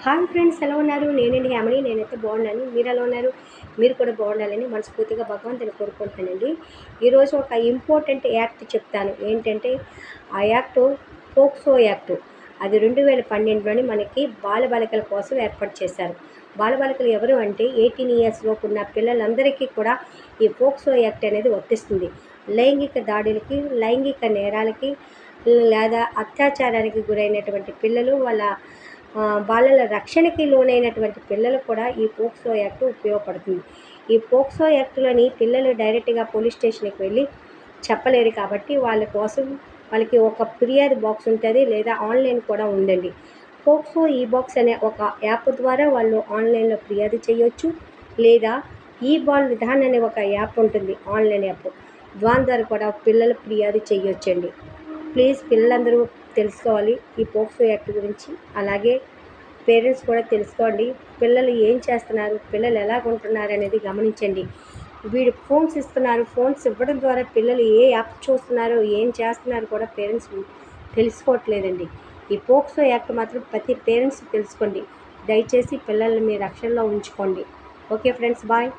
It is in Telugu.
హాయ్ ఫ్రెండ్స్, ఎలా ఉన్నారు? నేనండి యామిని. నేనైతే బాగున్నాను. మీరు ఎలా ఉన్నారు? మీరు కూడా బాగుండాలని మనస్ఫూర్తిగా భగవంతుని కోరుకుంటానండి. ఈరోజు ఒక ఇంపార్టెంట్ యాక్ట్ చెప్తాను. ఏంటంటే ఆ యాక్టు పోక్సో యాక్టు. అది 2012లోని మనకి బాలబాలికల కోసం ఏర్పాటు చేశారు. బాలబాలికలు ఎవరు అంటే 18 ఇయర్స్ లోపు ఉన్న పిల్లలందరికీ కూడా ఈ పోక్సో యాక్ట్ అనేది వర్తిస్తుంది. లైంగిక దాడులకి, లైంగిక నేరాలకి లేదా అత్యాచారానికి గురైనటువంటి పిల్లలు, వాళ్ళ బాలల రక్షణకి లోనైనటువంటి పిల్లలు కూడా ఈ పోక్సో యాక్ట్ ఉపయోగపడుతుంది. ఈ పోక్సో యాక్ట్‌లోని పిల్లలు డైరెక్ట్‌గా పోలీస్ స్టేషన్‌కి వెళ్ళి చెప్పలేరు కాబట్టి వాళ్ళ కోసం వాళ్ళకి ఒక ఫిర్యాదు బాక్స్ ఉంటుంది, లేదా ఆన్‌లైన్ కూడా ఉందండి. పోక్సో ఈ బాక్స్ అనే ఒక యాప్ ద్వారా వాళ్ళు ఆన్‌లైన్‌లో ఫిర్యాదు చేయొచ్చు, లేదా ఈ బాల్ విధాన్ అనే ఒక యాప్ ఉంటుంది, ఆన్‌లైన్ యాప్. దాని ద్వారా కూడా పిల్లలు ఫిర్యాదు చేయొచ్చండి. ప్లీజ్ పిల్లలందరూ తెలుసుకోవాలి ఈ పోక్సో యాక్ట్ గురించి. అలాగే పేరెంట్స్ కూడా తెలుసుకోండి. పిల్లలు ఏం చేస్తున్నారు, పిల్లలు ఎలాగుంటున్నారు అనేది గమనించండి. వీడు ఫోన్స్ ఇస్తున్నారు. ఫోన్స్ ఇవ్వడం ద్వారా పిల్లలు ఏ యాప్ చూస్తున్నారో, ఏం చేస్తున్నారో కూడా పేరెంట్స్ తెలుసుకోవట్లేదండి. ఈ పోక్సో యాక్ట్ మాత్రం ప్రతి పేరెంట్స్ తెలుసుకోండి. దయచేసి పిల్లల్ని మీ రక్షణలో ఉంచుకోండి. Okay friends, bye.